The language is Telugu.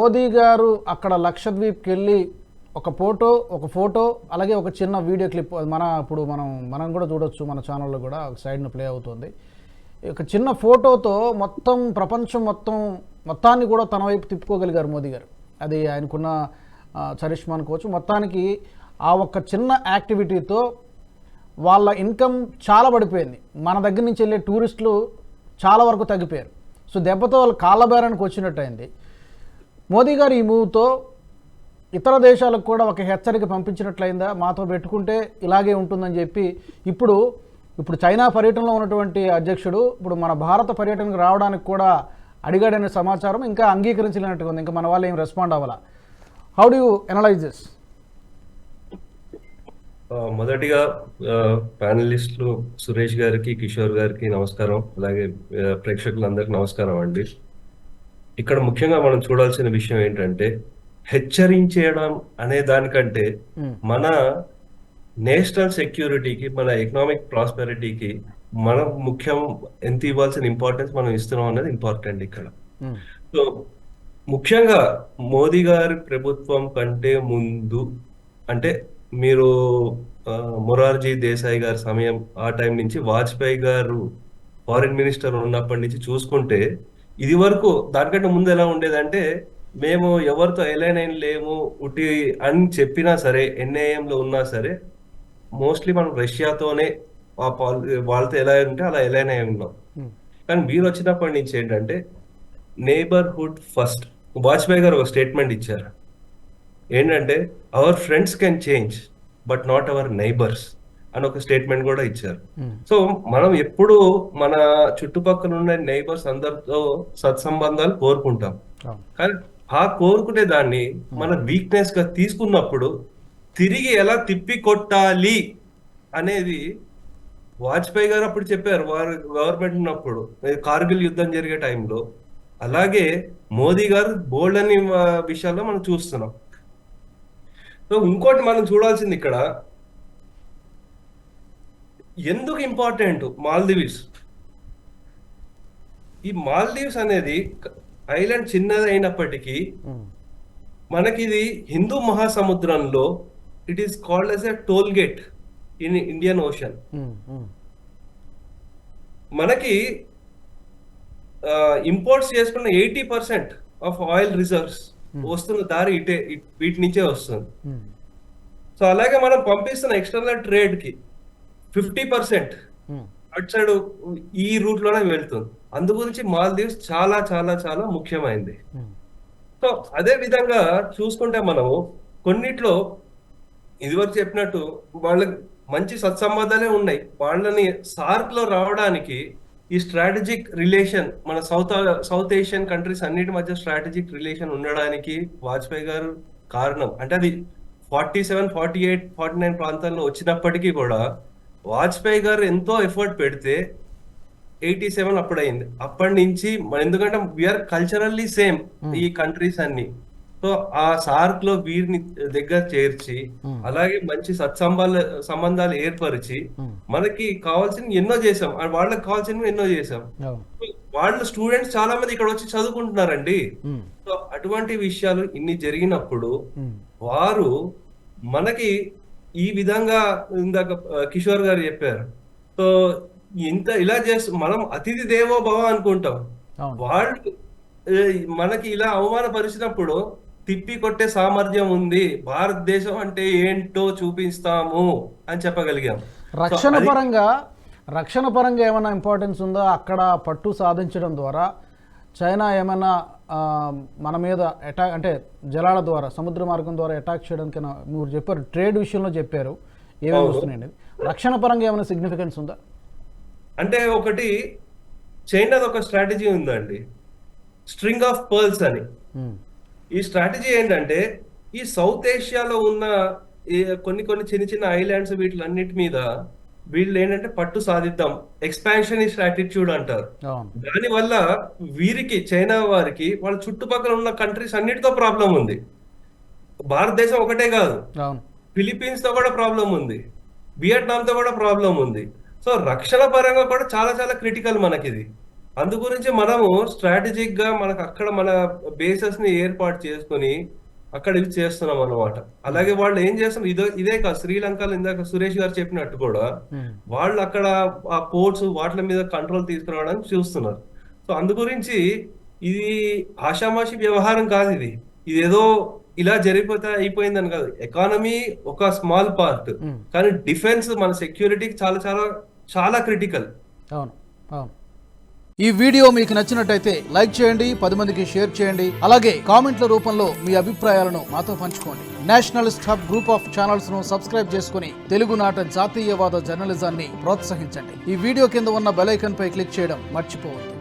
మోదీ గారు అక్కడ లక్షద్వీప్కి వెళ్ళి ఒక ఫోటో అలాగే ఒక చిన్న వీడియో క్లిప్ ఇప్పుడు మనం కూడా చూడొచ్చు, మన ఛానల్లో కూడా ఒక సైడ్ను ప్లే అవుతుంది. ఒక చిన్న ఫోటోతో మొత్తం ప్రపంచం మొత్తాన్ని కూడా తన వైపు తిప్పుకోగలిగారు మోదీ గారు. అది ఆయనకున్న చరిష్మా అనుకోవచ్చు. మొత్తానికి ఆ ఒక్క చిన్న యాక్టివిటీతో వాళ్ళ ఇన్కమ్ చాలా పడిపోయింది. మన దగ్గర నుంచి వెళ్ళే టూరిస్టులు చాలా వరకు తగ్గిపోయారు. సో దెబ్బతో వాళ్ళు కాళ్ళబేరానికి వచ్చినట్టు అయింది. మోదీ గారు ఈ మూవ్తో ఇతర దేశాలకు కూడా ఒక హెచ్చరిక పంపించినట్లయిందా? మాతో పెట్టుకుంటే ఇలాగే ఉంటుందని చెప్పి ఇప్పుడు చైనా పర్యటనలో ఉన్నటువంటి అధ్యక్షుడు ఇప్పుడు మన భారత పర్యటనకు రావడానికి కూడా అడిగాడనే సమాచారం ఇంకా అంగీకరించలేనట్టుగా ఉంది. ఇంకా మన వాళ్ళు ఏం రెస్పాండ్ అవ్వాలా? How do you analyse this? మొదటిగా ప్యానలిస్టులు సురేష్ గారికి, కిషోర్ గారికి నమస్కారం. అలాగే ప్రేక్షకులందరికీ నమస్కారం అండి. ఇక్కడ ముఖ్యంగా మనం చూడాల్సిన విషయం ఏంటంటే, హెచ్చరించడం అనే దానికంటే మన నేషనల్ సెక్యూరిటీకి, మన ఎకనామిక్ ప్రాస్పెరిటీకి మనం ముఖ్యం ఎంత ఇవ్వాల్సిన ఇంపార్టెన్స్ మనం ఇస్తున్నాం అనేది ఇంపార్టెంట్ ఇక్కడ. సో ముఖ్యంగా మోదీ గారి ప్రభుత్వం కంటే ముందు, అంటే మీరు మొరార్జీ దేశాయ్ గారి సమయం, ఆ టైం నుంచి వాజ్పేయి గారు ఫారిన్ మినిస్టర్ ఉన్నప్పటి నుంచి చూసుకుంటే, ఇది వరకు దానికంటే ముందు ఎలా ఉండేదంటే, మేము ఎవరితో ఎలైన్ లేము ఉట్టి అని చెప్పినా సరే, ఎన్ఐఎంలో ఉన్నా సరే మోస్ట్లీ మనం రష్యాతోనే వాళ్ళతో ఎలా ఉంటే అలా ఎలైన్ అయి ఉన్నాం. కానీ మీరు వచ్చినప్పటి నుంచి ఏంటంటే నేబర్హుడ్ ఫస్ట్. వాజ్పేయి గారు ఒక స్టేట్మెంట్ ఇచ్చారు ఏంటంటే, our friends can change but not our neighbours అని ఒక స్టేట్మెంట్ కూడా ఇచ్చారు. సో మనం ఎప్పుడు మన చుట్టుపక్కల ఉన్న నైబర్స్ అందరితో సత్సంబంధాలు కోరుకుంటాం. కానీ ఆ కోరుకునే దాన్ని మన వీక్నెస్ గా తీసుకున్నప్పుడు తిరిగి ఎలా తిప్పి కొట్టాలి అనేది వాజ్పేయి గారు అప్పుడు చెప్పారు, వారు గవర్నమెంట్ ఉన్నప్పుడు, కార్గిల్ యుద్ధం జరిగే టైంలో. అలాగే మోదీ గారు బోల్డ్ అనే విషయాల్లో మనం చూస్తున్నాం. సో ఇంకోటి మనం చూడాల్సింది ఇక్కడ, ఎందుకు ఇంపార్టెంట్ మాల్దీవ్స్. ఈ మాల్దీవ్స్ అనేది ఐలాండ్ చిన్నది అయినప్పటికీ మనకి ఇది హిందూ మహాసముద్రంలో it is called as a toll gate in Indian Ocean. మనకి ఇంపోర్ట్స్ చేసుకున్న 80% ఆఫ్ ఆయిల్ రిజర్వ్స్ వస్తున్న దారి వీటి నుంచే వస్తుంది. సో అలాగే మనం పంపిస్తున్న ఎక్స్టర్నల్ ట్రేడ్ కి 50% అటు సైడ్ ఈ రూట్ లోనే వెళ్తుంది. అందు గురించి మాల్దీవ్స్ చాలా చాలా చాలా ముఖ్యమైనది. సో అదే విధంగా చూసుకుంటే మనము కొన్నిట్లో ఇదివరకు చెప్పినట్టు వాళ్ళకి మంచి సత్సంబంధాలే ఉన్నాయి. వాళ్ళని సార్క్ లో రావడానికి ఈ స్ట్రాటజిక్ రిలేషన్, మన సౌత్ ఏషియన్ కంట్రీస్ అన్నిటి మధ్య స్ట్రాటజిక్ రిలేషన్ ఉండడానికి వాజ్పేయి గారు కారణం. అంటే అది 47, 48, 49 ప్రాంతాల్లో వచ్చినప్పటికీ కూడా వాజ్పేయి గారు ఎంతో ఎఫర్ట్ పెడితే 87 అప్పుడైంది. అప్పటి నుంచి ఎందుకంటే వీఆర్ కల్చరల్లీ సేమ్ ఈ కంట్రీస్ అన్ని. సో ఆ సార్క్ లో వీరిని దగ్గర చేర్చి అలాగే మంచి సంబంధాలు ఏర్పరిచి మనకి కావాల్సిన ఎన్నో చేసాం, వాళ్ళకి కావాల్సినవి ఎన్నో చేసాం. వాళ్ళ స్టూడెంట్స్ చాలా మంది ఇక్కడ వచ్చి చదువుకుంటున్నారండి. సో అటువంటి విషయాలు ఇన్ని జరిగినప్పుడు వారు మనకి ఈ విధంగా, ఇందాక కిషోర్ గారు చెప్పారు, సో ఇలా చేస్తూ మనం అతిథి దేవో భవ అనుకుంటాం. వాళ్ళు మనకి ఇలా అవమానపరిచినప్పుడు తిప్పి కొట్టే సామర్థ్యం ఉంది, భారతదేశం అంటే ఏంటో చూపిస్తాము అని చెప్పగలిగాం. రక్షణ పరంగా ఏమైనా ఇంపార్టెన్స్ ఉందా? అక్కడ పట్టు సాధించడం ద్వారా చైనా ఏమైనా మన మీద అటాక్, అంటే జలాల ద్వారా, సముద్ర మార్గం ద్వారా అటాక్ చేయడానికి మీరు చెప్పారు, ట్రేడ్ విషయంలో చెప్పారు, ఏమేమి వస్తున్నాయండి. రక్షణ పరంగా ఏమైనా సిగ్నిఫికెన్స్ ఉందా? అంటే ఒకటి చైనాది ఒక స్ట్రాటజీ ఉందండి, స్ట్రింగ్ ఆఫ్ పర్ల్స్ అని. ఈ స్ట్రాటజీ ఏంటంటే, ఈ సౌత్ ఏషియాలో ఉన్న కొన్ని చిన్న చిన్న ఐలాండ్స్ వీటిలన్నిటి మీద వీళ్ళు ఏంటంటే పట్టు సాధిద్దాం, ఎక్స్పాన్షనిస్ట్ యాటిట్యూడ్ అంటారు. దానివల్ల వీరికి, చైనా వారికి, వాళ్ళ చుట్టుపక్కల ఉన్న కంట్రీస్ అన్నిటితో ప్రాబ్లం ఉంది. భారతదేశం ఒకటే కాదు, ఫిలిప్పీన్స్ తో కూడా ప్రాబ్లం ఉంది, వియట్నాం తో కూడా ప్రాబ్లం ఉంది. సో రక్షణ పరంగా కూడా చాలా చాలా క్రిటికల్ మనకి ఇది. అందు గురించి మనము స్ట్రాటజిక్ గా మనకు అక్కడ మన బేసెస్ ని ఏర్పాటు చేసుకొని అక్కడ ఇవి చేస్తున్నాం అన్నమాట. అలాగే వాళ్ళు ఏం చేస్తున్నారు, ఇదే కాదు, శ్రీలంకలో ఇందాక సురేష్ గారు చెప్పినట్టు కూడా వాళ్ళు అక్కడ ఆ పోర్ట్స్ వాటి మీద కంట్రోల్ తీసుకురావడానికి చూస్తున్నారు. సో అందు గురించి ఇది ఆషామాషి వ్యవహారం కాదు. ఇది ఏదో ఇలా జరిగిపోతే అయిపోయిందని కాదు. ఎకానమీ ఒక స్మాల్ పార్ట్, కానీ డిఫెన్స్ మన సెక్యూరిటీకి చాలా చాలా చాలా క్రిటికల్. అవును, అవును. ఈ వీడియో మీకు నచ్చినట్టయితే లైక్ చేయండి, 10 మందికి షేర్ చేయండి. అలాగే కామెంట్ల రూపంలో మీ అభిప్రాయాలను మాతో పంచుకోండి. Nationalist hub group of channels ను సబ్స్క్రైబ్ చేసుకుని తెలుగునాట జాతీయవాద జర్నలిజాన్ని ప్రోత్సహించండి. ఈ వీడియో కింద ఉన్న బెల్ ఐకాన్ పై క్లిక్ చేయడం మర్చిపోవద్దు.